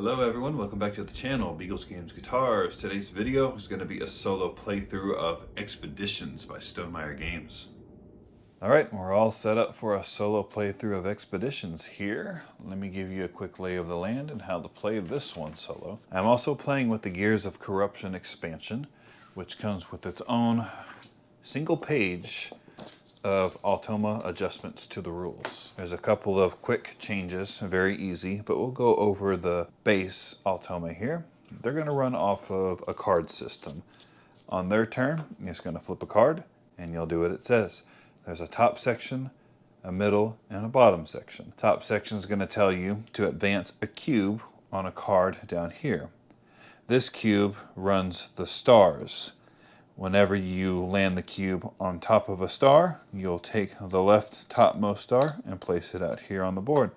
Hello everyone, welcome back to the channel, Beagles Games Guitars. Today's video is going to be a solo playthrough of Expeditions by Stonemaier Games. Alright, we're all set up for a solo playthrough of Expeditions here. Let me give you a quick lay of the land and how to play this one solo. I'm also playing with the Gears of Corruption expansion, which comes with its own single page of Automa adjustments to the rules. There's a couple of quick changes, very easy, but we'll go over the base Automa here. They're going to run off of a card system. On their turn, you're just going to flip a card and you'll do what it says. There's a top section, a middle, and a bottom section. Top section is going to tell you to advance a cube on a card down here. This cube runs the stars. Whenever you land the cube on top of a star, you'll take the left topmost star and place it out here on the board.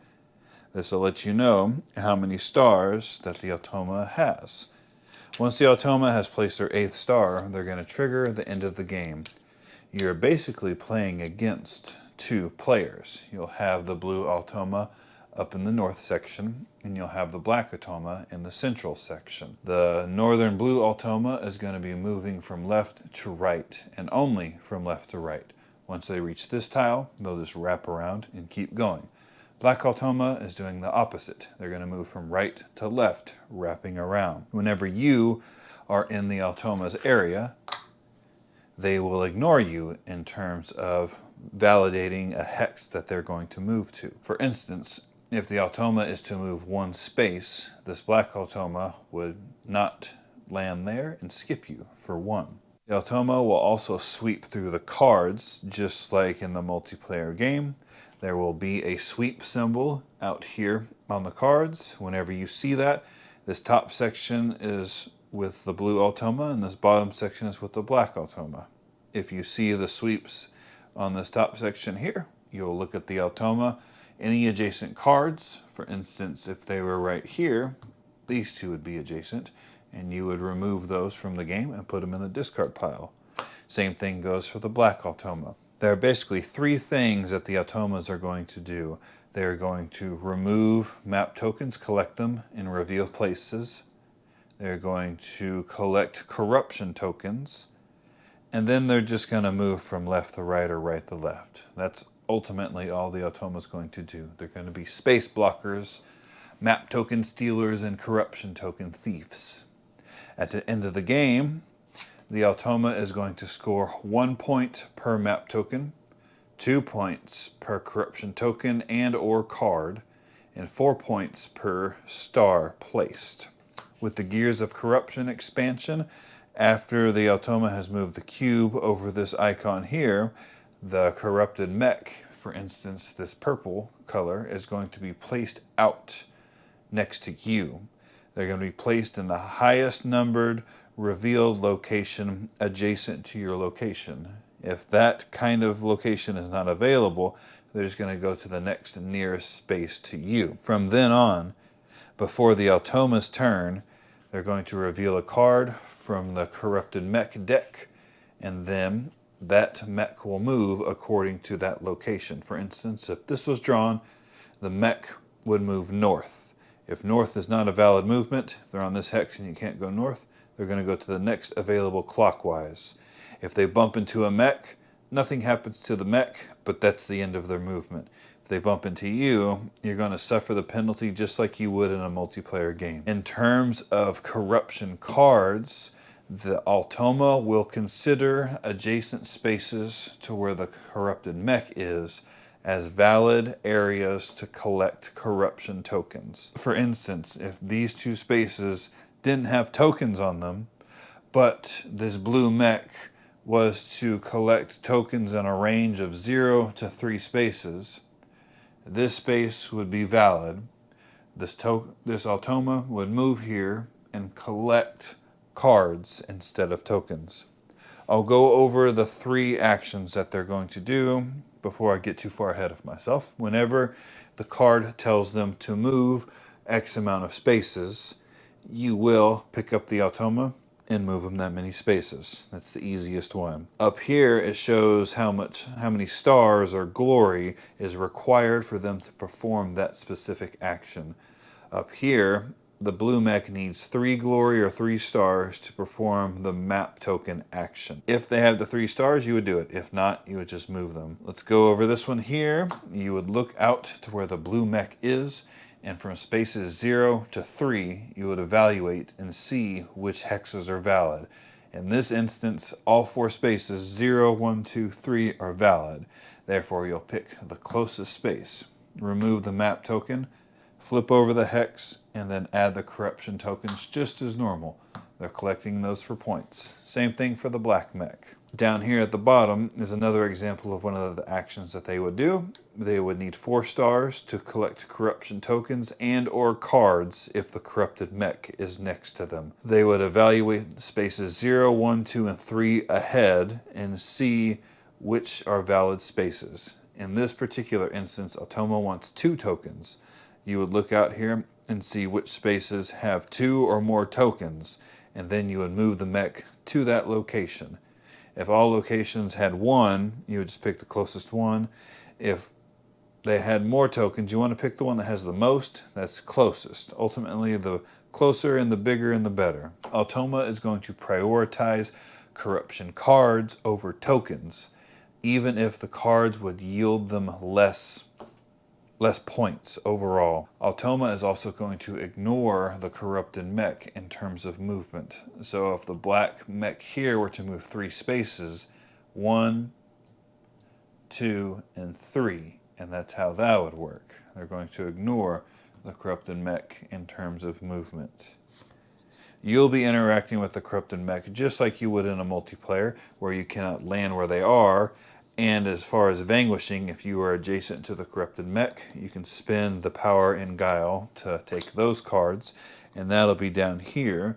This will let you know how many stars that the Automa has. Once the Automa has placed their 8th star, they're going to trigger the end of the game. You're basically playing against two players. You'll have the blue Automa up in the north section, and you'll have the black Automa in the central section. The northern blue Automa is going to be moving from left to right, and only from left to right. Once they reach this tile, they'll just wrap around and keep going. Black Automa is doing the opposite. They're going to move from right to left, wrapping around. Whenever you are in the Automa's area, they will ignore you in terms of validating a hex that they're going to move to. For instance, if the Automa is to move one space, this black Automa would not land there and skip you for one. The Automa will also sweep through the cards, just like in the multiplayer game. There will be a sweep symbol out here on the cards. Whenever you see that, this top section is with the blue Automa and this bottom section is with the black Automa. If you see the sweeps on this top section here, you'll look at the Automa. Any adjacent cards, for instance, if they were right here, these two would be adjacent, and you would remove those from the game and put them in the discard pile. Same thing goes for the black Automa. There are basically three things that the Automas are going to do. They're going to remove map tokens, collect them in reveal places. They're going to collect corruption tokens, and then they're just going to move from left to right or right to left. That's ultimately all the Automa is going to do. They're going to be space blockers, map token stealers, and corruption token thieves. At the end of the game, the Automa is going to score 1 point per map token, 2 points per corruption token and or card, and 4 points per star placed. With the Gears of Corruption expansion, after the Automa has moved the cube over this icon here, the corrupted mech, for instance, this purple color, is going to be placed out next to you. They're going to be placed in the highest numbered revealed location adjacent to your location. If that kind of location is not available, they're just going to go to the next nearest space to you. From then on, before the Automa's turn, they're going to reveal a card from the corrupted mech deck, and then that mech will move according to that location. For instance, if this was drawn, the mech would move north. If north is not a valid movement, if they're on this hex and you can't go north, they're going to go to the next available clockwise. If they bump into a mech, nothing happens to the mech, but that's the end of their movement. If they bump into you, you're going to suffer the penalty just like you would in a multiplayer game. In terms of corruption cards, the Automa will consider adjacent spaces to where the corrupted mech is as valid areas to collect corruption tokens. For instance, if these two spaces didn't have tokens on them, but this blue mech was to collect tokens in a range of 0 to 3 spaces, this space would be valid. This Automa would move here and collect cards instead of tokens. I'll go over the 3 actions that they're going to do before I get too far ahead of myself. Whenever the card tells them to move X amount of spaces, you will pick up the Automa and move them that many spaces. That's the easiest one. Up here it shows how many stars or glory is required for them to perform that specific action. Up here the blue mech needs 3 glory or 3 stars to perform the map token action. If they have the 3 stars, you would do it. If not, you would just move them. Let's go over this one here. You would look out to where the blue mech is, and from spaces 0 to 3, you would evaluate and see which hexes are valid. In this instance, all 4 spaces 0, 1, 2, 3 are valid. Therefore, you'll pick the closest space, remove the map token, flip over the hex, and then add the corruption tokens just as normal. They're collecting those for points. Same thing for the black mech. Down here at the bottom is another example of one of the actions that they would do. They would need 4 stars to collect corruption tokens and or cards if the corrupted mech is next to them. They would evaluate spaces 0, 1, 2, and 3 ahead and see which are valid spaces. In this particular instance, Automa wants 2 tokens. You would look out here and see which spaces have 2 or more tokens, and then you would move the mech to that location. If all locations had 1, you would just pick the closest one. If they had more tokens, you want to pick the one that has the most, that's closest. Ultimately, the closer and the bigger and the better. Automa is going to prioritize corruption cards over tokens, even if the cards would yield them less points overall. Automa is also going to ignore the corrupted mech in terms of movement. So if the black mech here were to move 3 spaces, 1, 2, and 3, and that's how that would work. They're going to ignore the corrupted mech in terms of movement. You'll be interacting with the corrupted mech just like you would in a multiplayer, where you cannot land where they are. And as far as vanquishing, if you are adjacent to the corrupted mech, you can spend the power in Guile to take those cards, and that'll be down here,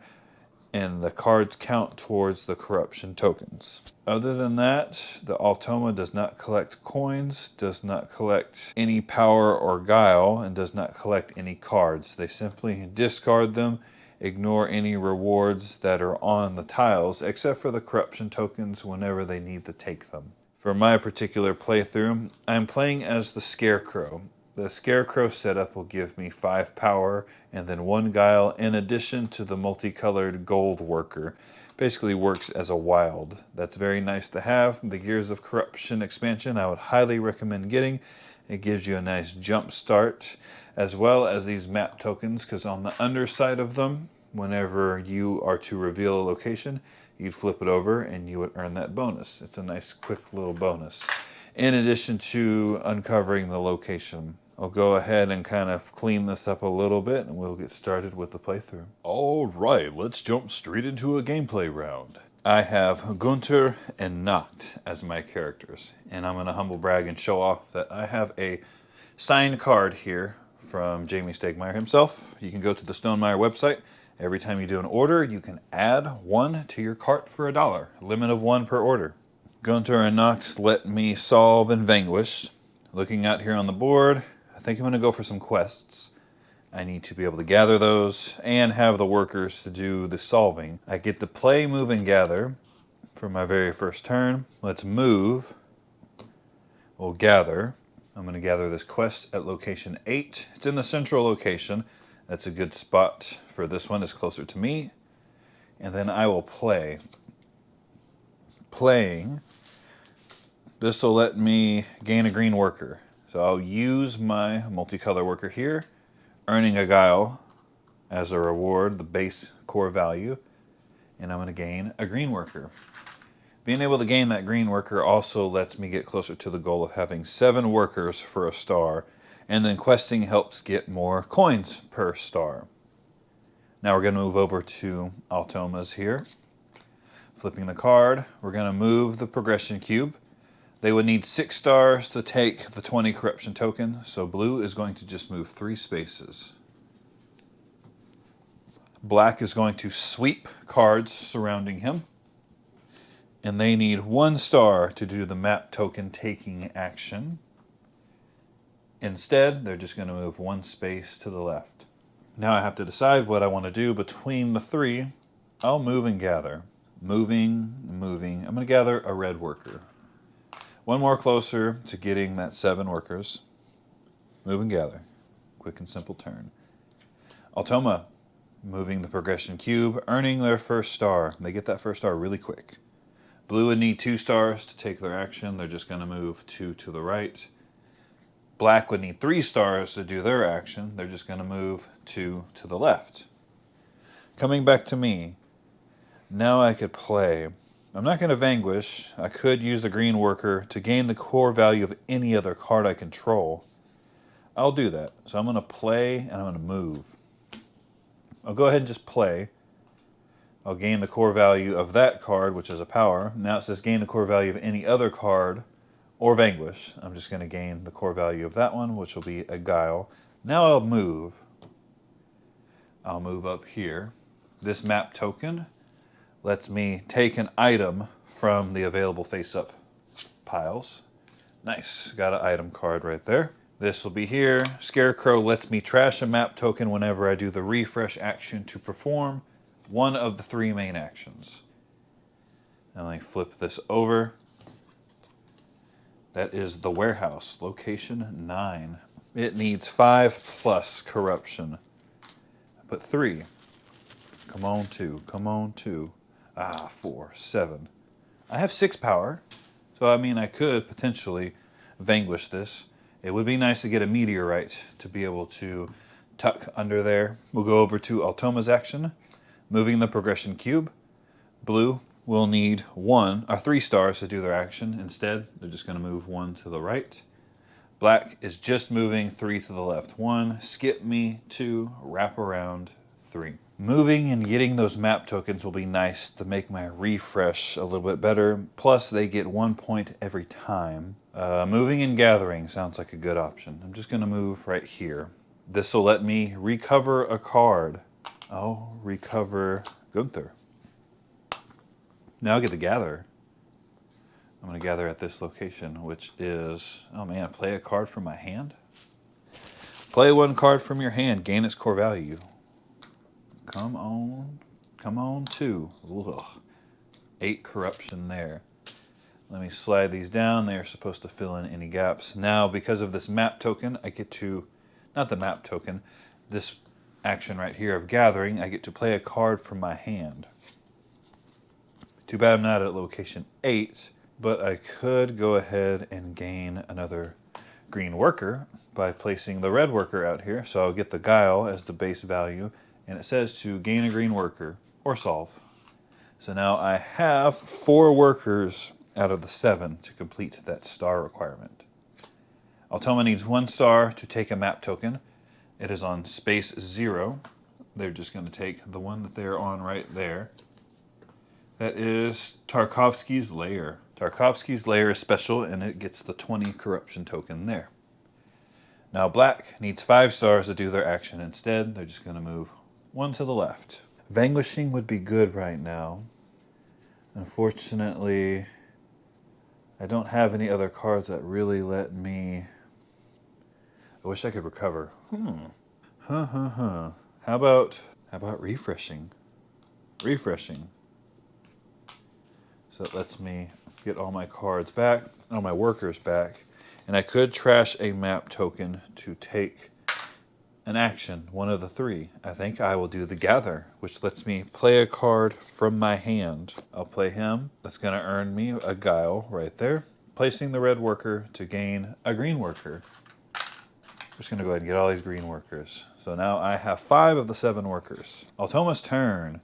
and the cards count towards the corruption tokens. Other than that, the Automa does not collect coins, does not collect any power or Guile, and does not collect any cards. They simply discard them, ignore any rewards that are on the tiles, except for the corruption tokens whenever they need to take them. For my particular playthrough, I'm playing as the Scarecrow. The Scarecrow setup will give me 5 power and then 1 Guile in addition to the multicolored gold worker. Basically works as a wild. That's very nice to have. The Gears of Corruption expansion I would highly recommend getting. It gives you a nice jump start, as well as these map tokens, because on the underside of them, whenever you are to reveal a location, you'd flip it over and you would earn that bonus. It's a nice quick little bonus. In addition to uncovering the location, I'll go ahead and kind of clean this up a little bit and we'll get started with the playthrough. All right, let's jump straight into a gameplay round. I have Gunther and Nacht as my characters, and I'm gonna humble brag and show off that I have a signed card here from Jamie Stonemaier himself. You can go to the Stonemaier website. Every time you do an order, you can add 1 to your cart for $1. Limit of 1 per order. Gunther and Nacht let me solve and vanquish. Looking out here on the board, I think I'm going to go for some quests. I need to be able to gather those and have the workers to do the solving. I get to play, move, and gather for my very first turn. Let's move. We'll gather. I'm going to gather this quest at location 8. It's in the central location. That's a good spot for this one. It's closer to me. And then I will play. Playing. This will let me gain a green worker. So I'll use my multicolor worker here, earning a Guile as a reward, the base core value. And I'm going to gain a green worker. Being able to gain that green worker also lets me get closer to the goal of having 7 workers for a star. And then questing helps get more coins per star. Now we're going to move over to Automas here. Flipping the card, we're going to move the progression cube. They would need 6 stars to take the 20 corruption token, so blue is going to just move 3 spaces. Black is going to sweep cards surrounding him. And they need 1 star to do the map token taking action. Instead, they're just going to move 1 space to the left. Now I have to decide what I want to do between the 3. I'll move and gather. Moving. I'm going to gather a red worker. 1 more closer to getting that 7 workers. Move and gather. Quick and simple turn. Automa, moving the progression cube, earning their first star. They get that first star really quick. Blue would need 2 stars to take their action. They're just going to move 2 to the right. Black would need 3 stars to do their action. They're just going to move 2 to the left. Coming back to me, now I could play. I'm not going to vanquish. I could use the green worker to gain the core value of any other card I control. I'll do that. So I'm going to play and I'm going to move. I'll go ahead and just play. I'll gain the core value of that card, which is a power. Now it says gain the core value of any other card or vanquish. I'm just going to gain the core value of that one, which will be a guile. Now I'll move. I'll move up here. This map token lets me take an item from the available face-up piles. Nice. Got an item card right there. This will be here. Scarecrow lets me trash a map token whenever I do the refresh action to perform one of the 3 main actions. Now let me flip this over. That is the warehouse, location 9. It needs 5+ corruption. I put 3. Come on, 2. Come on, 2. 4, 7. I have 6 power, so I mean I could potentially vanquish this. It would be nice to get a meteorite to be able to tuck under there. We'll go over to Automa's action. Moving the progression cube. Blue will need 3 stars to do their action. Instead, they're just going to move 1 to the right. Black is just moving 3 to the left. 1, skip me, 2, wrap around, 3. Moving and getting those map tokens will be nice to make my refresh a little bit better. Plus, they get 1 point every time. Moving and gathering sounds like a good option. I'm just going to move right here. This will let me recover a card. I'll recover Gunther. Now I get to gather. I'm going to gather at this location, which is, oh man, play a card from my hand? Play 1 card from your hand, gain its core value. Come on, 2. Ugh. 8 corruption there. Let me slide these down. They are supposed to fill in any gaps. Now, because of this map token, I get to, not the map token, this action right here of gathering, I get to play a card from my hand. Too bad I'm not at location 8, but I could go ahead and gain another green worker by placing the red worker out here. So I'll get the guile as the base value, and it says to gain a green worker or solve. So now I have 4 workers out of the 7 to complete that star requirement. Automa needs 1 star to take a map token. It is on space 0. They're just going to take the one that they're on right there. That is Tarkovsky's Lair. Tarkovsky's Lair is special, and it gets the 20 corruption token there. Now Black needs 5 stars to do their action. Instead, they're just going to move 1 to the left. Vanquishing would be good right now. Unfortunately, I don't have any other cards that really let me... I wish I could recover. How about refreshing? Refreshing. So it lets me get all my cards back, all my workers back, and I could trash a map token to take an action, one of the 3. I think I will do the gather, which lets me play a card from my hand. I'll play him. That's going to earn me a guile right there. Placing the red worker to gain a green worker. I'm just going to go ahead and get all these green workers. So now I have 5 of the 7 workers. Automa's turn.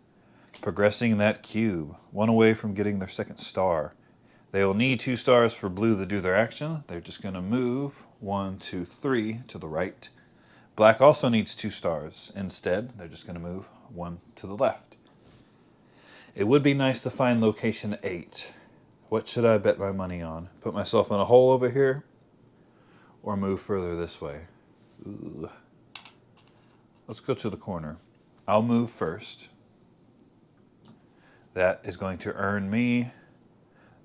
Progressing that cube. 1 away from getting their 2nd star. They will need 2 stars for blue to do their action. They're just going to move 1, 2, 3 to the right. Black also needs 2 stars. Instead, they're just going to move 1 to the left. It would be nice to find location 8. What should I bet my money on? Put myself in a hole over here? Or move further this way? Ooh. Let's go to the corner. I'll move first. That is going to earn me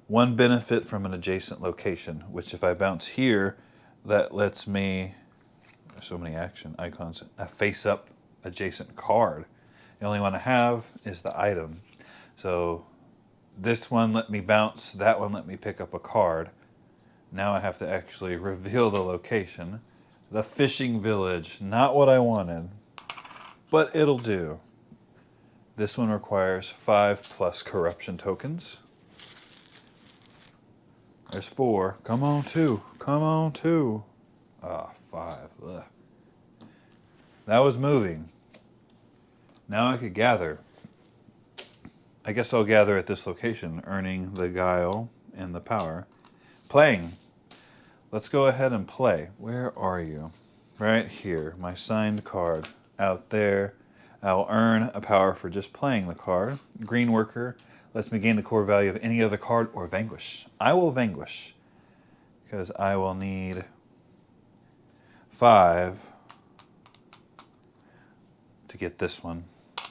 1 benefit from an adjacent location, which if I bounce here, that lets me, there's so many action icons, a face-up adjacent card. The only one I have is the item. So this one let me bounce, that one let me pick up a card. Now I have to actually reveal the location. The fishing village, not what I wanted, but it'll do. This one requires 5+ corruption tokens. There's 4. Come on, 2. Come on, 2. Ah, 5. Ugh. That was moving. Now I could gather. I guess I'll gather at this location, earning the guile and the power. Playing. Let's go ahead and play. Where are you? Right here. My signed card. Out there. I'll earn a power for just playing the card. Green worker lets me gain the core value of any other card or vanquish. I will vanquish. Because I will need 5 to get this one.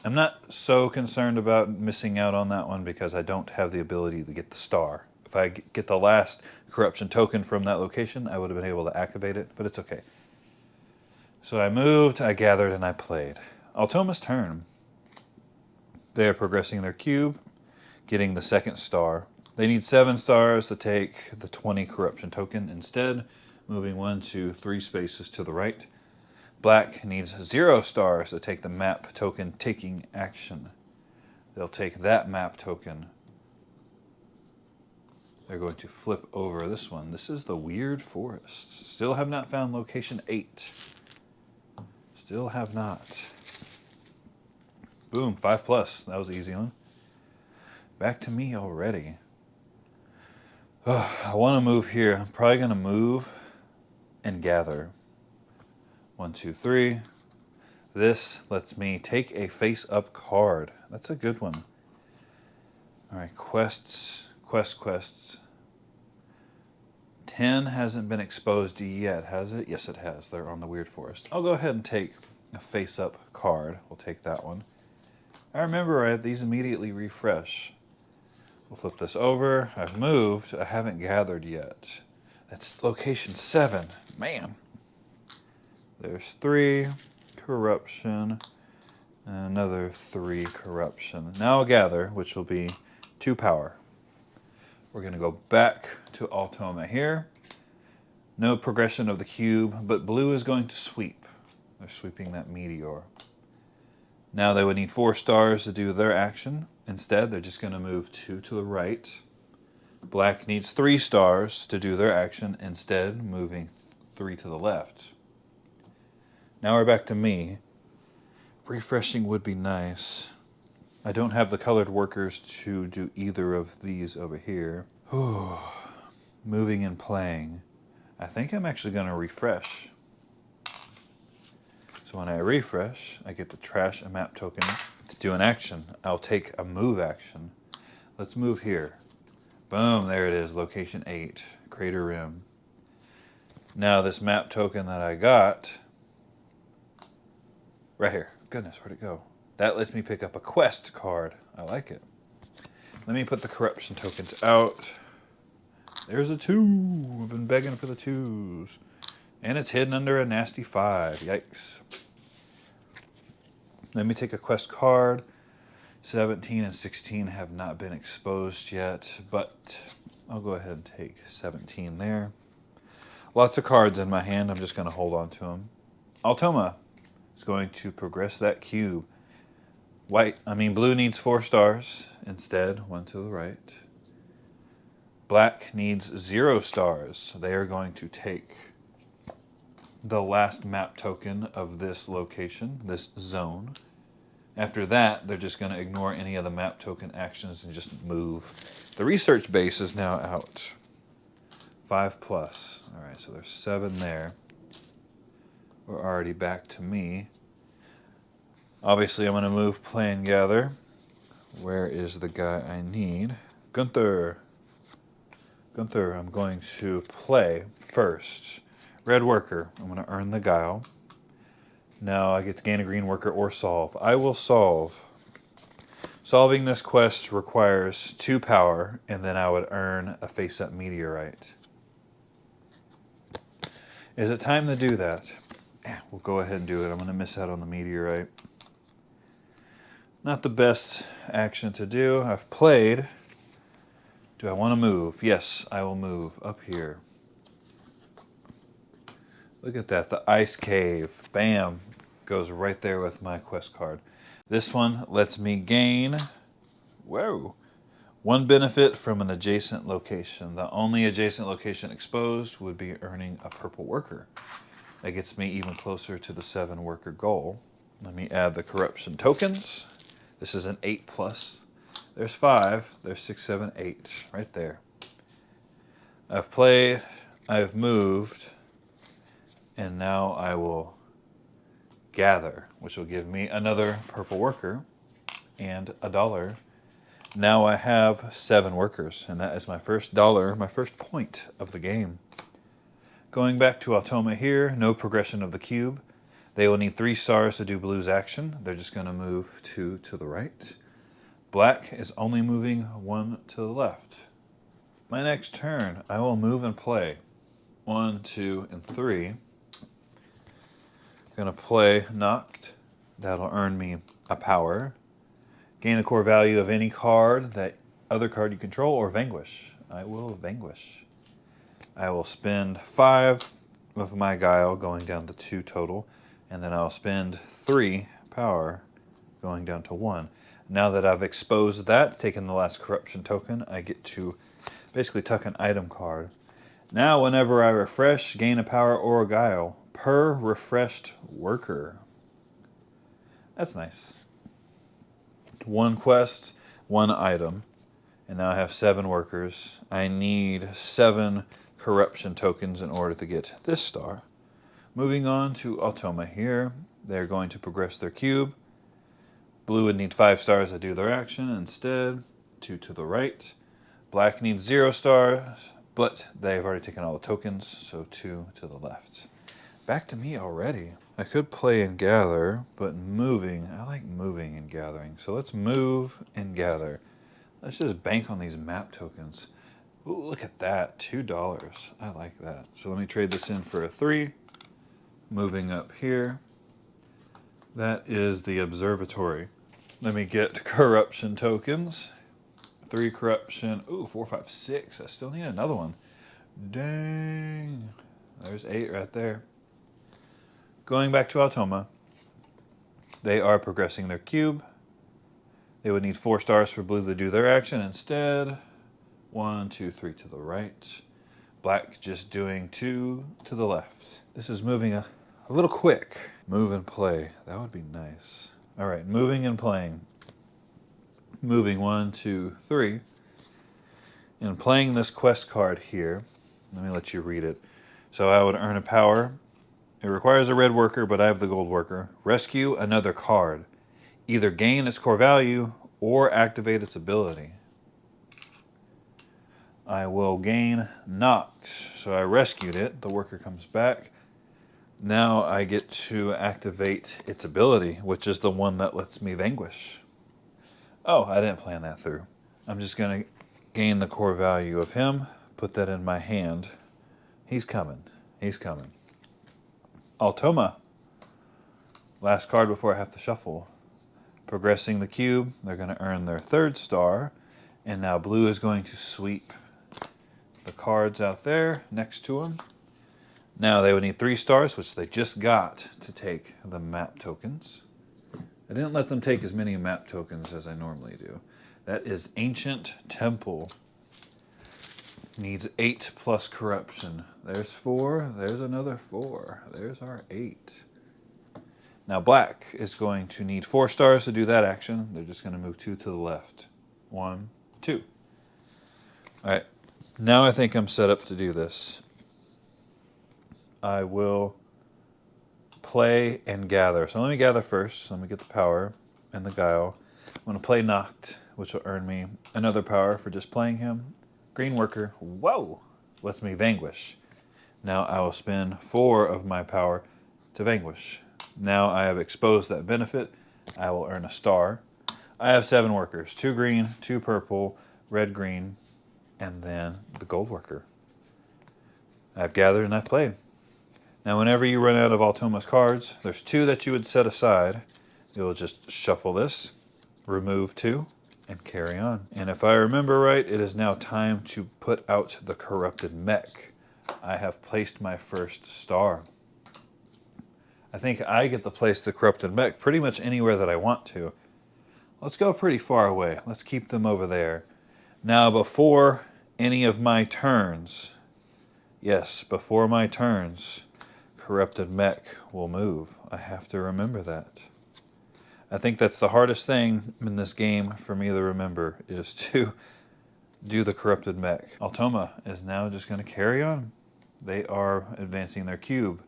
I'm not so concerned about missing out on that one because I don't have the ability to get the star. If I get the last corruption token from that location, I would have been able to activate it, but it's okay. So I moved, I gathered, and I played. Automa's turn. They are progressing their cube, getting the second star. They need 7 stars to take the 20 corruption token. Instead, moving 1, 2, 3 spaces to the right. Black needs 0 stars to take the map token taking action. They'll take that map token. They're going to flip over this one. This is the Weird Forest. Still have not found location 8. Still have not. Boom, 5+. That was an easy one. Back to me already. I want to move here. I'm probably going to move and gather. 1, 2, 3. This lets me take a face-up card. That's a good one. All right, quests. 10 hasn't been exposed yet, has it? Yes, it has. They're on the Weird Forest. I'll go ahead and take a face-up card. We'll take that one. I remember these immediately refresh. We'll flip this over. I've moved. I haven't gathered yet. That's location 7. Man. There's 3 corruption and another 3 corruption. Now I'll gather, which will be 2 power. We're going to go back to Automa here. No progression of the cube, but blue is going to sweep. They're sweeping that meteor. Now they would need 4 stars to do their action. Instead, they're just going to move 2 to the right. Black needs 3 stars to do their action. Instead, moving 3 to the left. Now we're back to me. Refreshing would be nice. I don't have the colored workers to do either of these over here. Moving and playing. I think I'm actually going to refresh. So when I refresh, I get to trash a map token to do an action. I'll take a move action. Let's move here. Boom, there it is, location 8, Crater Rim. Now this map token that I got, right here. Goodness, where'd it go? That lets me pick up a quest card. I like it. Let me put the corruption tokens out. There's a 2. I've been begging for the 2s. And it's hidden under a nasty 5. Yikes. Let me take a quest card. 17 and 16 have not been exposed yet, but I'll go ahead and take 17 there. Lots of cards in my hand. I'm just going to hold on to them. Automa is going to progress that cube. Blue needs 4 stars. Instead, 1 to the right. Black needs 0 stars. They are going to take the last map token of this location, this zone. After that, they're just going to ignore any of the map token actions and just move. The research base is now out. 5+. All right, so there's 7 there. We're already back to me. Obviously, I'm going to move, play, and gather. Where is the guy I need? Gunther. Gunther, I'm going to play first. Red worker, I'm going to earn the guile. Now I get to gain a green worker or solve. I will solve. Solving this quest requires 2 power, and then I would earn a face-up meteorite. Is it time to do that? Yeah, we'll go ahead and do it. I'm going to miss out on the meteorite. Not the best action to do. I've played. Do I want to move? Yes, I will move up here. Look at that, the ice cave. Bam. Goes right there with my quest card. This one lets me gain, whoa, one benefit from an adjacent location. The only adjacent location exposed would be earning a purple worker. That gets me even closer to the 7 worker goal. Let me add the corruption tokens. This is an 8+. There's 5, there's 6, 7, 8, right there. I've played, I've moved, and now I will gather, which will give me another purple worker and $1. Now I have 7 workers, and that is my first dollar, my first point of the game. Going back to Automa here, no progression of the cube. They will need 3 stars to do blue's action. They're just going to move 2 to the right. Black is only moving 1 to the left. My next turn, I will move and play 1, 2, and 3. Gonna play knocked. That'll earn me a power. Gain the core value of any card, that other card you control, or vanquish. I will vanquish. I will spend 5 of my guile, going down to 2 total, and then I'll spend 3 power, going down to 1. Now that I've exposed that, taken the last corruption token, I get to basically tuck an item card. Now whenever I refresh, gain a power or a guile per refreshed worker. That's nice. 1 quest, 1 item, and now I have 7 workers. I need 7 corruption tokens in order to get this star. Moving on to Automa here. They're going to progress their cube. Blue would need 5 stars to do their action. Instead, 2 to the right. Black needs 0 stars, but they've already taken all the tokens, so 2 to the left. Back to me already. I could play and gather, but moving, I like moving and gathering. So let's move and gather. Let's just bank on these map tokens. Ooh, look at that, $2. I like that. So let me trade this in for a 3. Moving up here. That is the observatory. Let me get corruption tokens. 3 corruption, ooh, 4, 5, 6. I still need another one. Dang. There's 8 right there. Going back to Automa, they are progressing their cube. They would need 4 stars for blue to do their action. Instead, 1, 2, 3 to the right. Black just doing 2 to the left. This is moving a little quick. Move and play. That would be nice. All right, moving and playing. Moving 1, 2, 3. And playing this quest card here, let me let you read it. So I would earn a power. It requires a red worker, but I have the gold worker. Rescue another card. Either gain its core value or activate its ability. I will gain knocked. So I rescued it. The worker comes back. Now I get to activate its ability, which is the one that lets me vanquish. Oh, I didn't plan that through. I'm just going to gain the core value of him, put that in my hand. He's coming. He's coming. Automa. Last card before I have to shuffle. Progressing the cube, they're going to earn their 3rd star. And now blue is going to sweep the cards out there next to him. Now they would need 3 stars, which they just got, to take the map tokens. I didn't let them take as many map tokens as I normally do. That is Ancient Temple. Needs 8 plus corruption. There's 4. There's another 4. There's our 8. Now black is going to need 4 stars to do that action. They're just going to move 2 to the left. 1, 2. All right. Now I think I'm set up to do this. I will play and gather. So let me gather first. Let me get the power and the guile. I'm going to play knocked, which will earn me another power for just playing him. Green worker, whoa, lets me vanquish. Now I will spend 4 of my power to vanquish. Now I have exposed that benefit. I will earn a star. I have 7 workers, 2 green, 2 purple, red, green, and then the gold worker. I've gathered and I've played. Now whenever you run out of Automa's cards, there's 2 that you would set aside. You'll just shuffle this, remove 2, and carry on. And if I remember right, it is now time to put out the corrupted mech. I have placed my first star. I think I get to place the corrupted mech pretty much anywhere that I want to. Let's go pretty far away. Let's keep them over there. Now, before any of my turns, yes, before my turns, corrupted mech will move. I have to remember that. I think that's the hardest thing in this game for me to remember, is to do the corrupted mech. Automa is now just going to carry on. They are advancing their cube.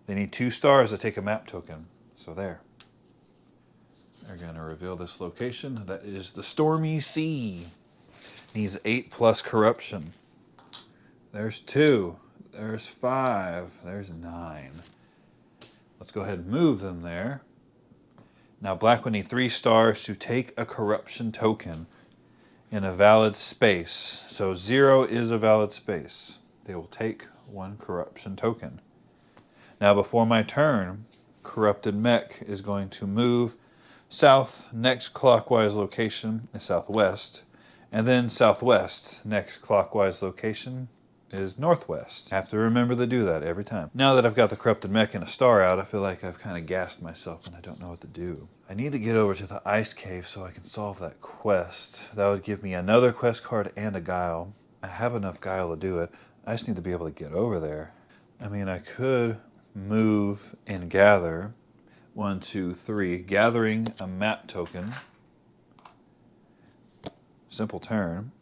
They need 2 stars to take a map token. So there. They're going to reveal this location. That is the Stormy Sea. Needs 8+ corruption. There's 2. There's 5. There's 9. Let's go ahead and move them there. Now black would need 3 stars to take a corruption token in a valid space. So 0 is a valid space. They will take 1 corruption token. Now before my turn, corrupted mech is going to move south. Next clockwise location is southwest. And then southwest. Next clockwise location is northwest. I have to remember to do that every time. Now that I've got the corrupted mech and a star out, I feel like I've kind of gassed myself and I don't know what to do. I need to get over to the ice cave so I can solve that quest. That would give me another quest card and a guile. I have enough guile to do it. I just need to be able to get over there. I mean, I could move and gather. 1, 2, 3. Gathering a map token. Simple turn.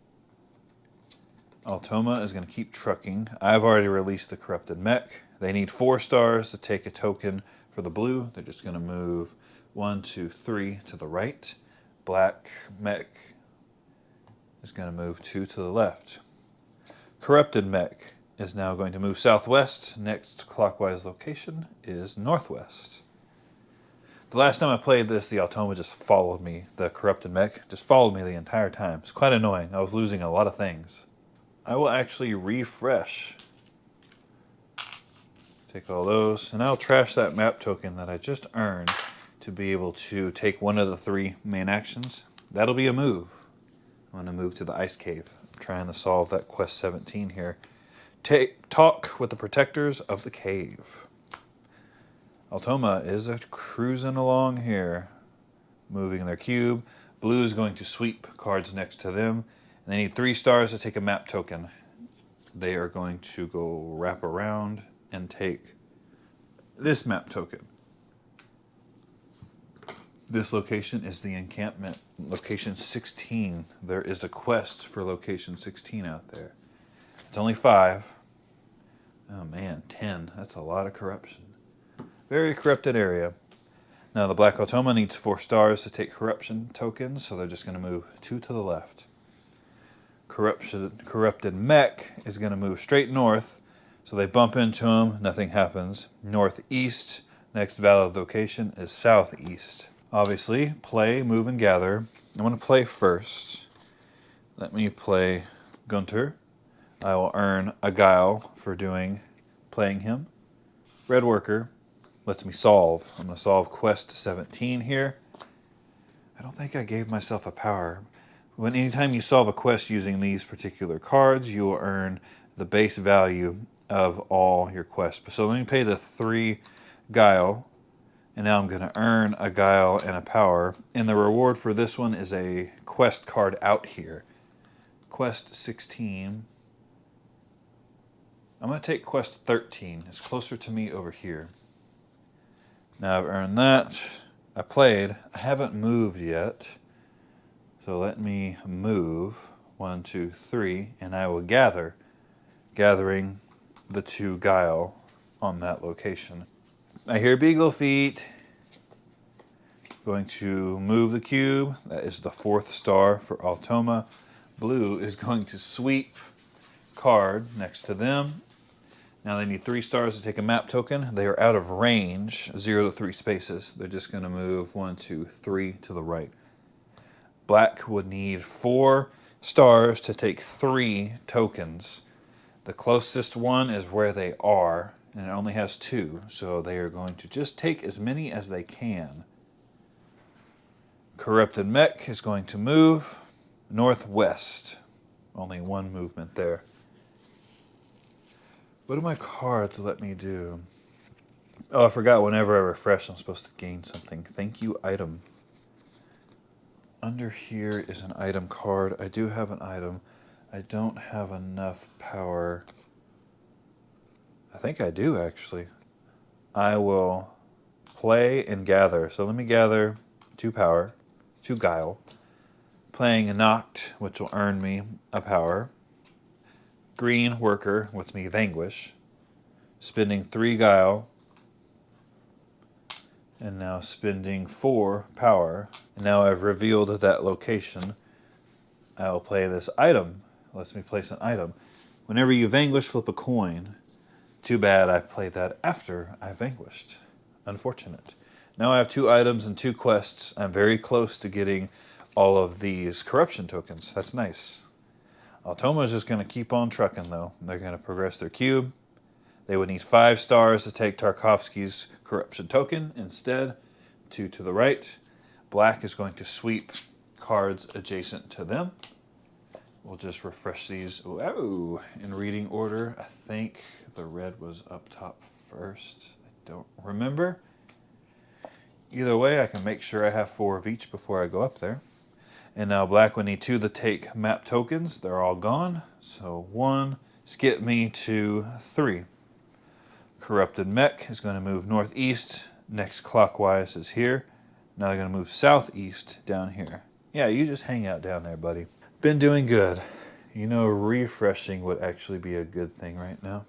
Automa is going to keep trucking. I've already released the corrupted mech. They need 4 stars to take a token for the blue. They're just going to move 1, 2, 3 to the right. Black mech is going to move 2 to the left. Corrupted mech is now going to move southwest. Next clockwise location is northwest. The last time I played this, the Automa just followed me. The corrupted mech just followed me the entire time. It's quite annoying. I was losing a lot of things. I will actually refresh. Take all those, and I'll trash that map token that I just earned to be able to take one of the 3 main actions. That'll be a move. I'm going to move to the ice cave. I'm trying to solve that quest 17 here. Talk with the protectors of the cave. Automa is cruising along here, moving their cube. Blue is going to sweep cards next to them. And they need 3 stars to take a map token. They are going to go wrap around and take this map token. This location is the encampment. Location 16. There is a quest for location 16 out there. It's only 5. Oh man, 10. That's a lot of corruption. Very corrupted area. Now the black Automa needs 4 stars to take corruption tokens, so they're just going to move 2 to the left. Corrupted mech is going to move straight north, so they bump into him, nothing happens. Northeast, next valid location is southeast. Obviously, play, move, and gather. I'm going to play first. Let me play Gunter. I will earn a guile for playing him. Red worker lets me solve. I'm going to solve quest 17 here. I don't think I gave myself a power. Anytime you solve a quest using these particular cards, you will earn the base value of all your quests. So let me pay the 3 guile, and now I'm going to earn a guile and a power. And the reward for this one is a quest card out here. Quest 16. I'm going to take quest 13. It's closer to me over here. Now I've earned that. I played. I haven't moved yet. So let me move 1, 2, 3, and I will gather, gathering the 2 guile on that location. I hear Beagle Feet. Going to move the cube. That is the 4th star for Automa. Blue is going to sweep card next to them. Now they need 3 stars to take a map token. They are out of range, 0 to 3 spaces. They're just going to move 1, 2, 3 to the right. Black would need 4 stars to take 3 tokens. The closest one is where they are, and it only has 2, so they are going to just take as many as they can. Corrupted mech is going to move northwest. Only 1 movement there. What do my cards let me do? Oh, I forgot, whenever I refresh, I'm supposed to gain something. Thank you, item. Under here is an item card. I do have an item. I don't have enough power. I think I do, actually. I will play and gather. So let me gather 2 power, 2 guile. Playing a knocked, which will earn me a power. Green worker, which me vanquish. Spending 3 guile. And now spending 4 power. And now I've revealed that location. I will play this item. Lets me place an item. Whenever you vanquish, flip a coin. Too bad I played that after I vanquished. Unfortunate. Now I have 2 items and 2 quests. I'm very close to getting all of these corruption tokens. That's nice. Automa is just going to keep on trucking, though. They're going to progress their cube. They would need 5 stars to take Tarkovsky's corruption token. Instead, 2 to the right. Black is going to sweep cards adjacent to them. We'll just refresh these. Oh, in reading order, I think the red was up top first. I don't remember. Either way, I can make sure I have 4 of each before I go up there. And now black would need 2 to take map tokens. They're all gone. So 1, skip me to 3. Corrupted mech is going to move northeast. Next clockwise is here. Now they're going to move southeast down here. Yeah, you just hang out down there, buddy. Been doing good. You know, refreshing would actually be a good thing right now.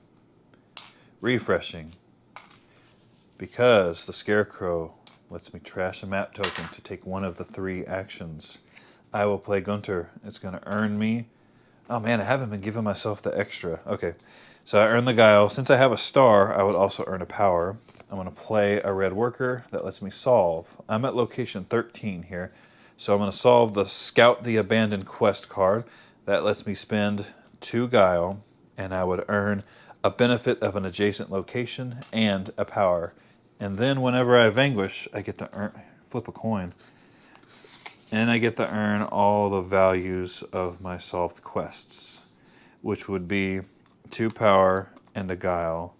Refreshing. Because the Scarecrow lets me trash a map token to take 1 of the 3 actions. I will play Gunter. It's going to earn me... Oh man, I haven't been giving myself the extra. Okay, so I earn the guile. Since I have a star, I would also earn a power. I'm going to play a red worker that lets me solve. I'm at location 13 here. So I'm going to solve the Scout the Abandoned quest card. That lets me spend 2 guile, and I would earn a benefit of an adjacent location and a power. And then whenever I vanquish, I get to flip a coin. And I get to earn all the values of my solved quests, which would be 2 power and a guile.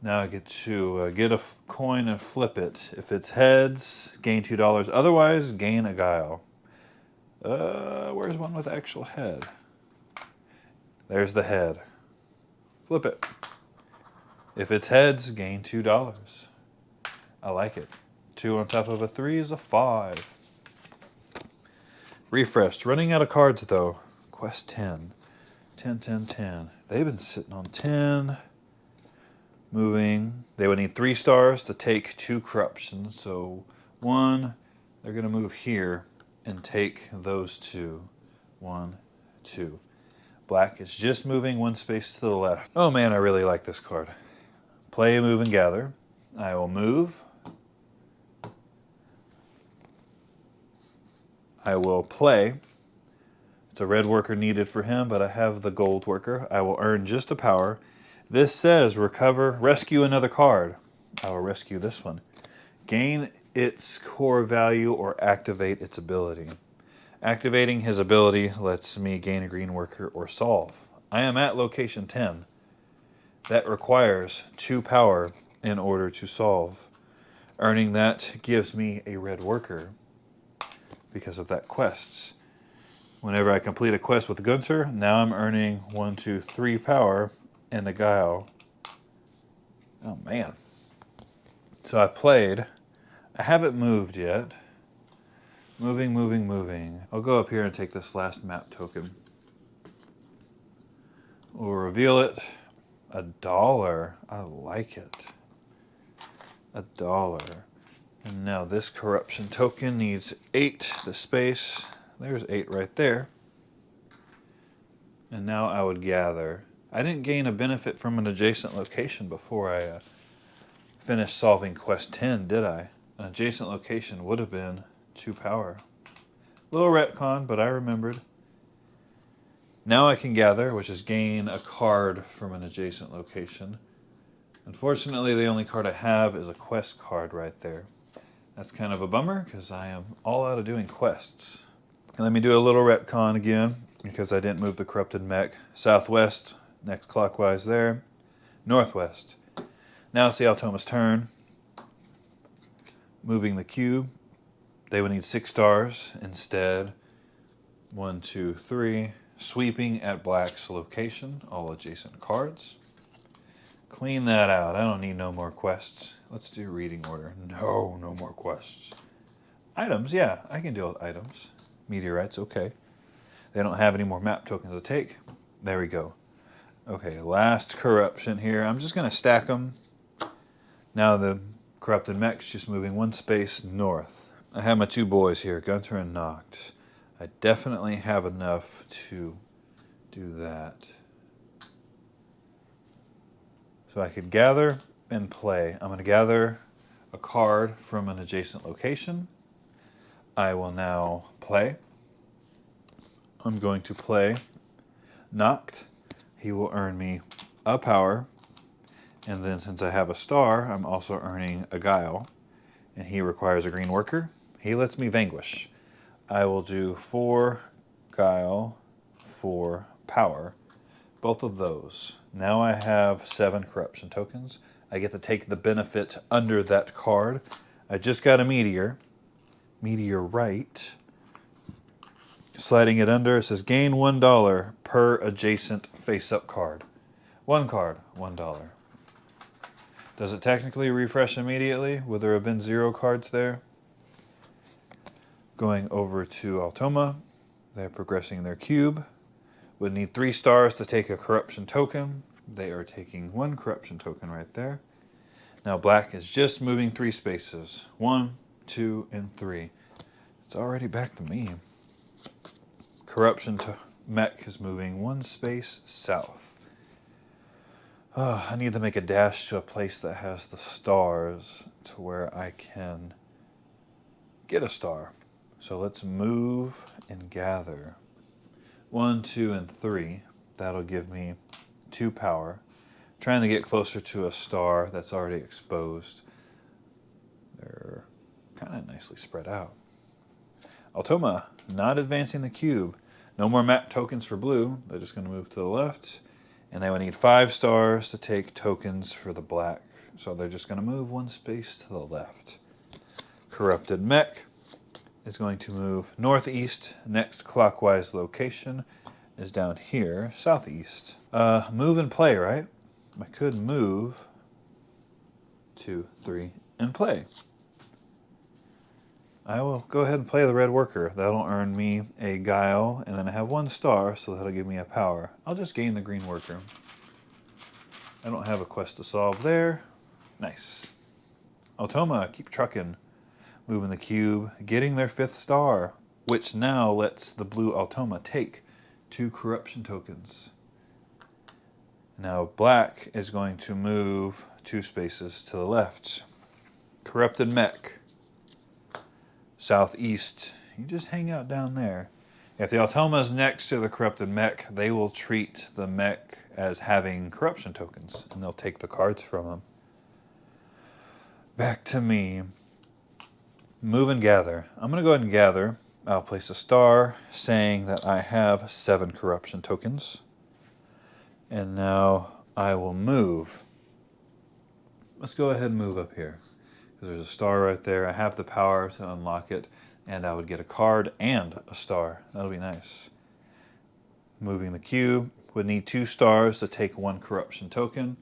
Now I get to get a coin and flip it. If it's heads, gain $2. Otherwise, gain a guile. Where's one with actual head? There's the head. Flip it. If it's heads, gain $2. I like it. 2 on top of a 3 is a 5. Refreshed. Running out of cards, though. Quest 10. 10, 10, 10. They've been sitting on 10. Moving. They would need 3 stars to take 2 corruption. So 1, they're going to move here and take those 2. 1, 2. Black is just moving 1 space to the left. Oh man, I really like this card. Play, move, and gather. I will move. I will play. It's a red worker needed for him, but I have the gold worker. I will earn just a power. This says rescue another card. I will rescue this one. Gain its core value or activate its ability. Activating his ability lets me gain a green worker or solve. I am at location 10. That requires 2 power in order to solve. Earning that gives me a red worker because of that quest. Whenever I complete a quest with Gunter, now I'm earning 1, 2, 3 power and a guile. Oh man. So I played. I haven't moved yet. Moving, moving, moving. I'll go up here and take this last map token. We'll reveal it. $1. I like it. $1. And now this corruption token needs 8 the space. There's 8 right there. And now I would gather. I didn't gain a benefit from an adjacent location before I finished solving quest 10, did I? An adjacent location would have been 2 power. Little retcon, but I remembered. Now I can gather, which is gain a card from an adjacent location. Unfortunately, the only card I have is a quest card right there. That's kind of a bummer, because I am all out of doing quests. And let me do a little retcon again, because I didn't move the corrupted mech. Southwest, next clockwise there. Northwest. Now it's the Automa's turn. Moving the cube. They would need 6 stars instead. 1, 2, 3. Sweeping at black's location, all adjacent cards. Clean that out. I don't need no more quests. Let's do reading order. No more quests. Items, yeah, I can deal with items. Meteorites, okay. They don't have any more map tokens to take. There we go. Okay, last corruption here. I'm just going to stack them. Now the corrupted mech's just moving 1 space north. I have my 2 boys here, Gunter and Noct. I definitely have enough to do that. So I could gather and play. I'm going to gather a card from an adjacent location. I will now play. I'm going to play Noct. He will earn me a power. And then since I have a star, I'm also earning a guile. And he requires a green worker. He lets me vanquish. I will do 4 guile, 4 power. Both of those. Now I have 7 corruption tokens. I get to take the benefit under that card. I just got a meteorite. Sliding it under, it says gain $1 per adjacent face-up card. 1 card, $1. Does it technically refresh immediately? Would there have been 0 cards there? Going over to Automa. They're progressing their cube. Would need 3 stars to take a corruption token. They are taking 1 corruption token right there. Now black is just moving 3 spaces. 1, 2, and 3. It's already back to me. Corruption mech is moving 1 space south. I need to make a dash to a place that has the stars to where I can get a star. So let's move and gather. 1, 2, and 3. That'll give me 2 power. Trying to get closer to a star that's already exposed. They're kind of nicely spread out. Automa, not advancing the cube. No more map tokens for blue. They're just going to move to the left. And they would need 5 stars to take tokens for the black. So they're just going to move 1 space to the left. Corrupted mech is going to move northeast. Next clockwise location is down here, southeast. Move and play, right? I could move 2, 3, and play. I will go ahead and play the red worker. That'll earn me a guile, and then I have 1 star, so that'll give me a power. I'll just gain the green worker. I don't have a quest to solve there. Nice. Automa, keep trucking. Moving the cube, getting their 5th star, which now lets the blue Automa take 2 corruption tokens. Now black is going to move 2 spaces to the left. Corrupted mech. Southeast. You just hang out down there. If the Automa is next to the corrupted mech, they will treat the mech as having corruption tokens, and they'll take the cards from them. Back to me. Move and gather. I'm going to go ahead and gather. I'll place a star saying that I have 7 corruption tokens. And now I will move. Let's go ahead and move up here. Because there's a star right there. I have the power to unlock it. And I would get a card and a star. That'll be nice. Moving the cube. Would need 2 stars to take 1 corruption token.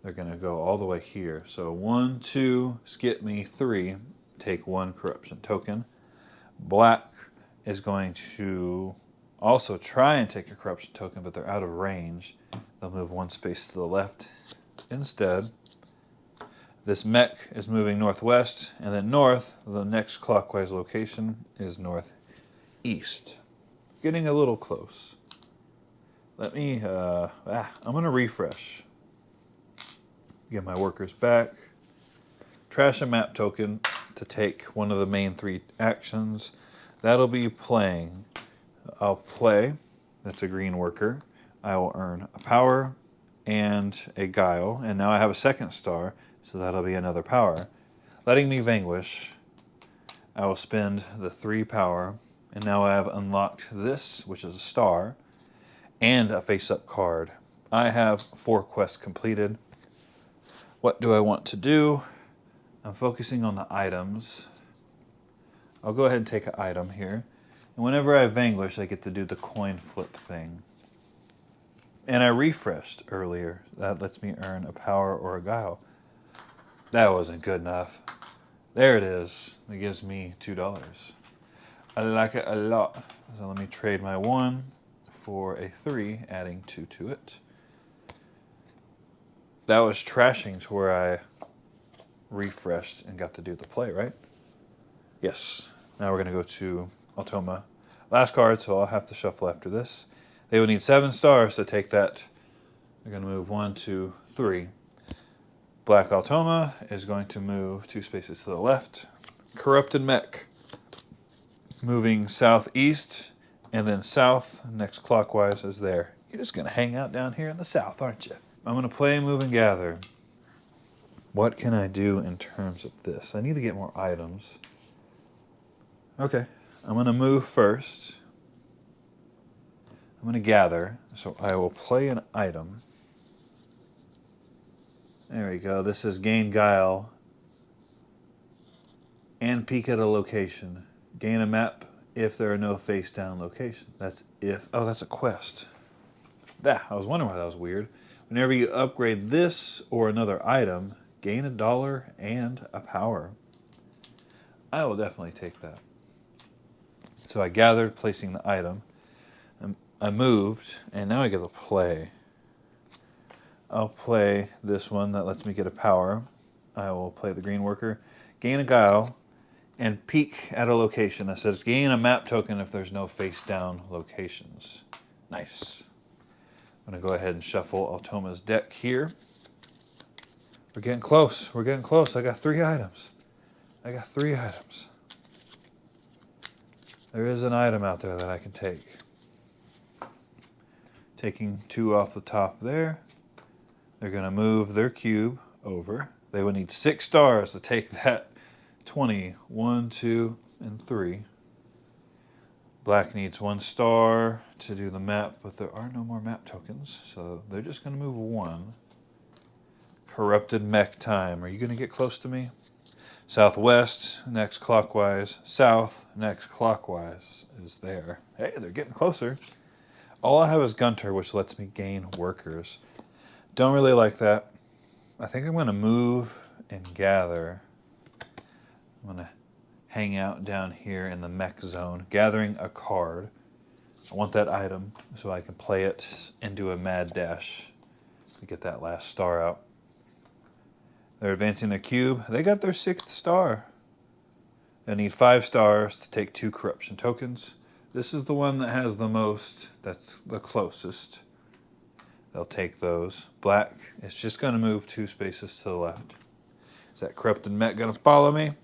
They're going to go all the way here. So 1, 2, skip me 3. Take 1 corruption token. Black is going to also try and take a corruption token, but they're out of range. They'll move 1 space to the left instead. This mech is moving northwest, and then north, the next clockwise location is northeast. Getting a little close. Let me, I'm going to refresh. Get my workers back. Trash a map token to take one of the main 3 actions. That'll be playing. I'll play. That's a green worker. I will earn a power and a guile. And now I have a 2nd star, so that'll be another power. Letting me vanquish. I will spend the 3 power. And now I have unlocked this, which is a star, and a face-up card. I have 4 quests completed. What do I want to do? I'm focusing on the items. I'll go ahead and take an item here. And whenever I vanquish, I get to do the coin flip thing. And I refreshed earlier. That lets me earn a power or a guile. That wasn't good enough. There it is. It gives me $2. I like it a lot. So let me trade my 1 for a 3, adding 2 to it. That was trashing to where I refreshed and got to do the play, right? Yes. Now we're going to go to Automa. Last card, so I'll have to shuffle after this. They would need 7 stars to take that. They're going to move 1, 2, 3. Black Automa is going to move 2 spaces to the left. Corrupted Mech moving southeast and then south. Next clockwise is there. You're just going to hang out down here in the south, aren't you? I'm going to play Move and Gather. What can I do in terms of this? I need to get more items. Okay, I'm going to move first. I'm going to gather, so I will play an item. There we go. This is gain guile and peek at a location. Gain a map if there are no face down locations. That's if, oh, that's a quest. I was wondering why that was weird. Whenever you upgrade this or another item, gain $1 and a power. I will definitely take that. So I gathered, placing the item. I moved, and now I get to play. I'll play this one that lets me get a power. I will play the green worker, gain a guile, and peek at a location. That says gain a map token if there's no face down locations. Nice. I'm going to go ahead and shuffle Automa's deck here. We're getting close. We're getting close. I got 3 items. There is an item out there that I can take. Taking 2 off the top there. They're going to move their cube over. They would need 6 stars to take that 20. 1, 2, and 3. Black needs 1 star to do the map, but there are no more map tokens, so they're just going to move 1. Corrupted Mech time. Are you going to get close to me? Southwest, next clockwise. South, next clockwise is there. Hey, they're getting closer. All I have is Gunter, which lets me gain workers. Don't really like that. I think I'm going to move and gather. I'm going to hang out down here in the mech zone, gathering a card. I want that item so I can play it and do a mad dash to get that last star out. They're advancing their cube. They got their 6th star. They need 5 stars to take 2 corruption tokens. This is the one that has the most. That's the closest. They'll take those. Black is just going to move 2 spaces to the left. Is that corrupted mech going to follow me?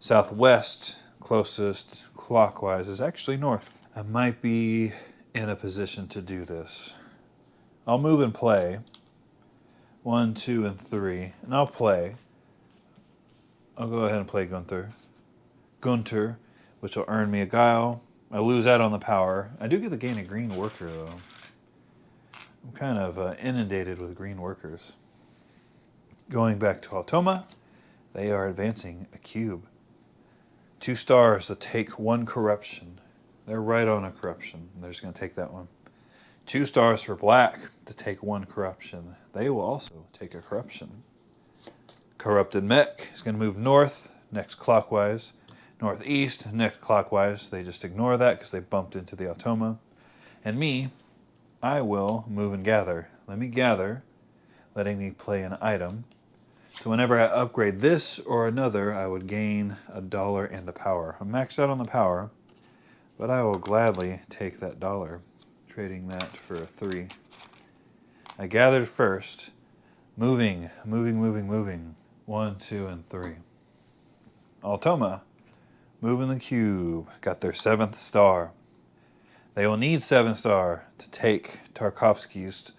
Southwest, closest clockwise, is actually north. I might be in a position to do this. I'll move and play. 1, 2, and 3. And I'll play. I'll go ahead and play Gunter, which will earn me a guile. I lose out on the power. I do get to gain a green worker, though. I'm kind of inundated with green workers. Going back to Automa, they are advancing a cube. 2 stars to take 1 corruption. They're right on a corruption. They're just going to take that one. 2 stars for black to take 1 corruption. They will also take a corruption. Corrupted Mech is going to move north, next clockwise. Northeast, next clockwise. They just ignore that because they bumped into the Automa. And me, I will move and gather. Let me gather, letting me play an item. So whenever I upgrade this or another, I would gain $1 and a power. I'm maxed out on the power, but I will gladly take that $1, trading that for a 3. I gathered first, moving. 1, 2, and 3. Automa, moving the cube, got their 7th star. They will need 7 star to take Tarkovsky's,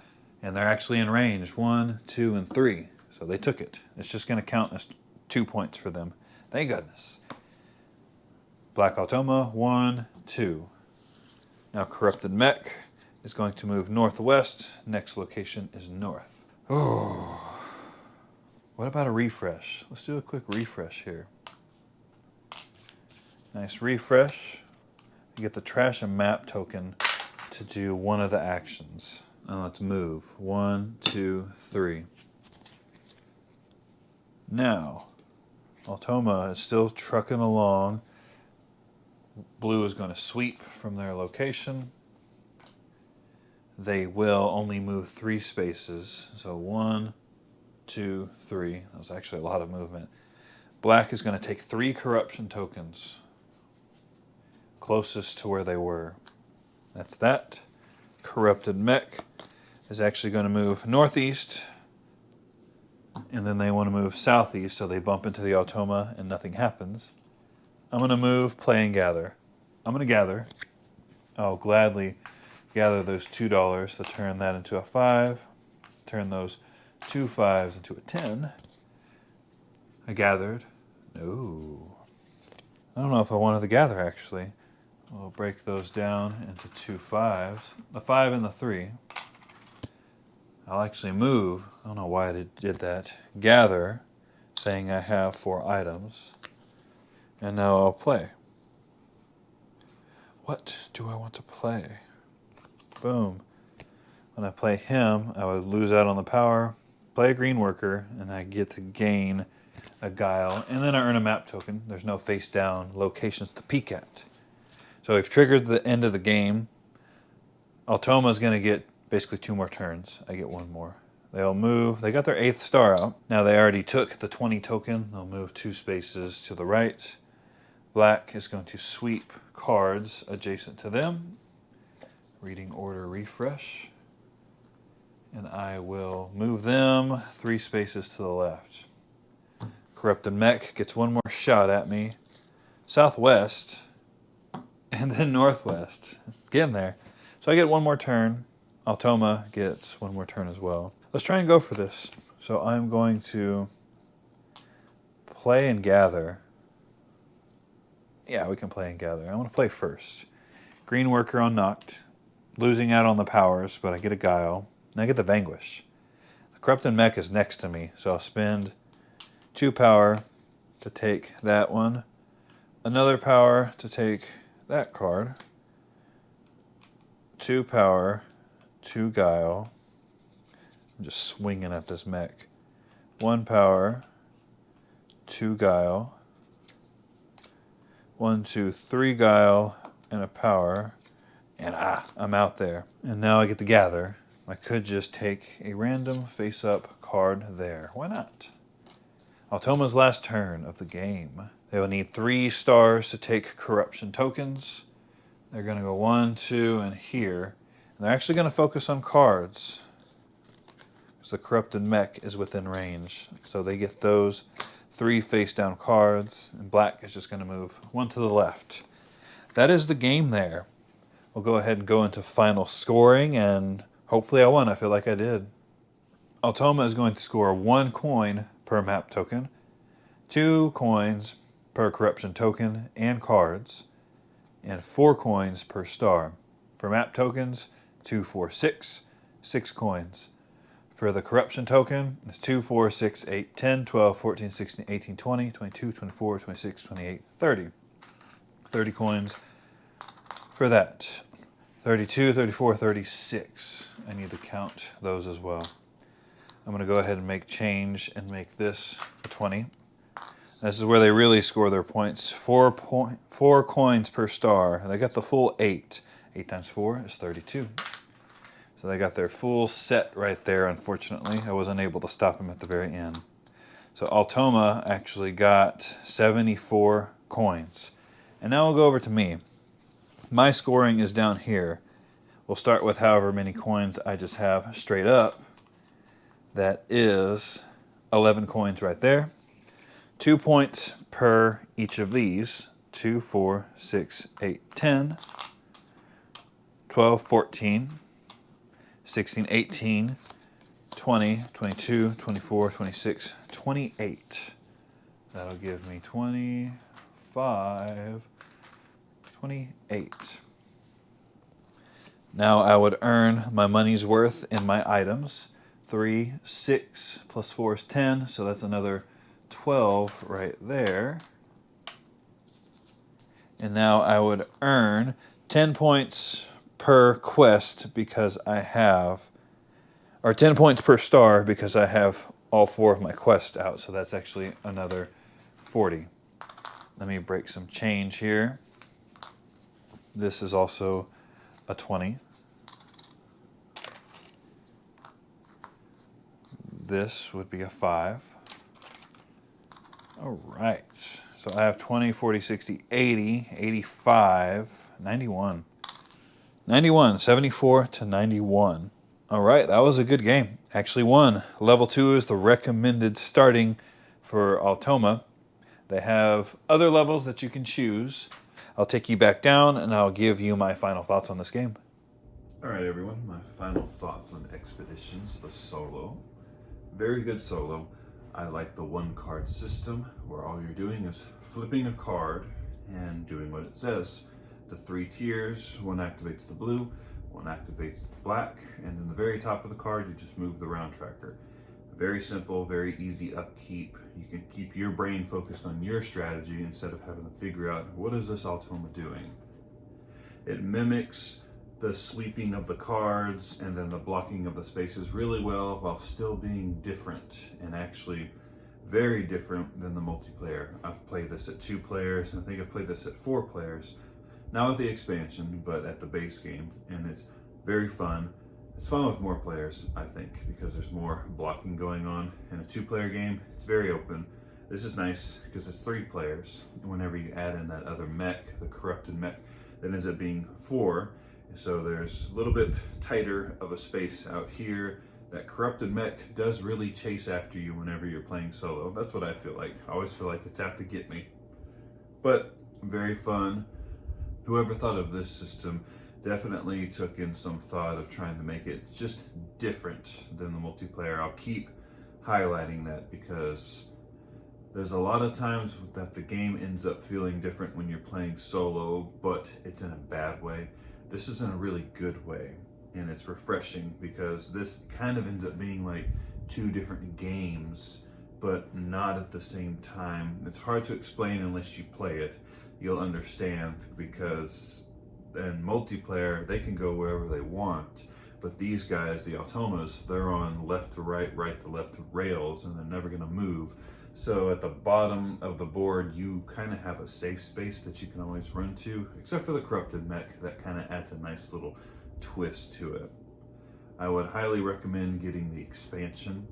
and they're actually in range. 1, 2, and 3. So they took it. It's just going to count as 2 points for them. Thank goodness. Black Automa, 1, 2. Now Corrupted Mech is going to move northwest. Next location is north. Oh, What about a refresh? Let's do a quick refresh here. Nice refresh. You get the trash and map token to do one of the actions. Now let's move. 1, 2, 3. Now, Automa is still trucking along. Blue is going to sweep from their location. They will only move 3 spaces. So 1, 2, 3. That was actually a lot of movement. Black is going to take 3 corruption tokens closest to where they were. That's that. Corrupted mech is actually going to move northeast, and then they want to move southeast, so they bump into the Automa and nothing happens. I'm going to move, play, and gather. I'm going to gather. I'll gladly gather those $2 to turn that into a 5, turn those 2 5s into a 10. I gathered. No. I don't know if I wanted to gather, actually. We'll break those down into 2 5s. The 5 and the 3. I'll actually move. I don't know why I did that. Gather, saying I have 4 items. And now I'll play. What do I want to play? Boom. When I play him, I would lose out on the power, play a green worker, and I get to gain a guile. And then I earn a map token. There's no face down locations to peek at. So we've triggered the end of the game. Automa is going to get basically 2 more turns. I get 1 more. They'll move. They got their 8th star out. Now they already took the 20 token. They'll move 2 spaces to the right. Black is going to sweep cards adjacent to them. Reading order refresh. And I will move them 3 spaces to the left. Corrupted mech gets 1 more shot at me. Southwest. And then northwest. It's getting there. So I get 1 more turn. Automa gets 1 more turn as well. Let's try and go for this. So I'm going to play and gather. Yeah, we can play and gather. I want to play first. Green worker unknocked. Losing out on the powers, but I get a guile. And I get the vanquish. The corrupted mech is next to me, so I'll spend 2 power to take that one. Another power to take that card. 2 power, 2 guile. I'm just swinging at this mech. 1 power, 2 guile. 1, 2, 3 guile and a power. And I'm out there. And now I get to gather. I could just take a random face-up card there. Why not? Automa's last turn of the game. They will need 3 stars to take corruption tokens. They're going to go 1, 2, and here. And they're actually going to focus on cards, because the corrupted mech is within range. So they get those 3 face-down cards, and black is just going to move 1 to the left. That is the game there. We'll go ahead and go into final scoring, and hopefully I won. I feel like I did. Automa is going to score 1 coin per map token, 2 coins per corruption token and cards, and 4 coins per star. For map tokens, 2, 4, 6, 6 coins. For the corruption token, it's 2, 4, 6, 8, 10, 12, 14, 16, 18, 20, 22, 24, 26, 28, 30. 30 coins for that. 32, 34, 36. I need to count those as well. I'm going to go ahead and make change and make this a 20. This is where they really score their points. 4 coins per star. They got the full 8. 8 times 4 is 32. So they got their full set right there, unfortunately. I wasn't able to stop them at the very end. So Automa actually got 74 coins. And now we'll go over to me. My scoring is down here. We'll start with however many coins I just have straight up. That is 11 coins right there. 2 points per each of these. 2, 4, 6, 8, 10, 12, 14, 16, 18, 20, 22, 24, 26, 28. That'll give me 25, 28. Now I would earn my money's worth in my items. 3, 6, plus 4 is 10, so that's another 12 right there. And now I would earn 10 points per quest because I have, or 10 points per star because I have all 4 of my quests out, so that's actually another 40. Let me break some change here. This is also a 20. This would be a 5. All right. So I have 20, 40, 60, 80, 85, 91. 91, 74 to 91. All right, that was a good game. Actually won. Level 2 is the recommended starting for Automa. They have other levels that you can choose. I'll take you back down and I'll give you my final thoughts on this game. All right, everyone, my final thoughts on Expeditions, the solo. Very good solo. I like the one card system where all you're doing is flipping a card and doing what it says. The 3 tiers, one activates the blue, one activates the black, and in the very top of the card you just move the round tracker. Very simple, very easy upkeep. You can keep your brain focused on your strategy instead of having to figure out what is this Automa doing. It mimics the sweeping of the cards and then the blocking of the spaces really well while still being different, and actually very different than the multiplayer. I've played this at 2 players, and I think I've played this at 4 players. Not with the expansion, but at the base game, and it's very fun. It's fun with more players, I think, because there's more blocking going on. In a 2-player game, it's very open. This is nice because it's 3 players. And whenever you add in that other mech, the corrupted mech, that ends up being 4. So there's a little bit tighter of a space out here. That corrupted mech does really chase after you whenever you're playing solo. That's what I feel like. I always feel like it's out to get me. But very fun. Whoever thought of this system definitely took in some thought of trying to make it just different than the multiplayer. I'll keep highlighting that because there's a lot of times that the game ends up feeling different when you're playing solo, but it's in a bad way. This is in a really good way, and it's refreshing because this kind of ends up being like 2 different games, but not at the same time. It's hard to explain unless you play it. You'll understand, because in multiplayer, they can go wherever they want. But these guys, the Automas, they're on left to right, right to left rails, and they're never gonna move. So at the bottom of the board, you kind of have a safe space that you can always run to, except for the corrupted mech. That kind of adds a nice little twist to it. I would highly recommend getting the expansion.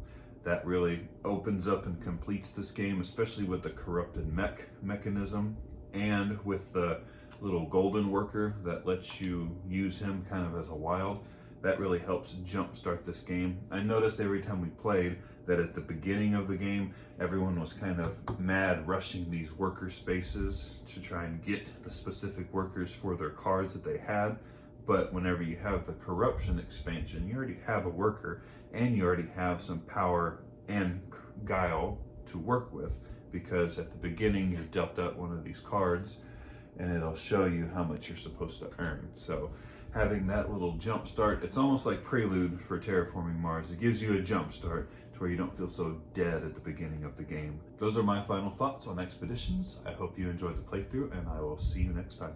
That really opens up and completes this game, especially with the corrupted mech mechanism and with the little golden worker that lets you use him kind of as a wild. That really helps jumpstart this game. I noticed every time we played that at the beginning of the game, everyone was kind of mad rushing these worker spaces to try and get the specific workers for their cards that they had. But whenever you have the corruption expansion, you already have a worker and you already have some power and guile to work with, because at the beginning you're dealt out one of these cards and it'll show you how much you're supposed to earn. So having that little jump start, it's almost like Prelude for Terraforming Mars. It gives you a jump start to where you don't feel so dead at the beginning of the game. Those are my final thoughts on Expeditions. I hope you enjoyed the playthrough, and I will see you next time.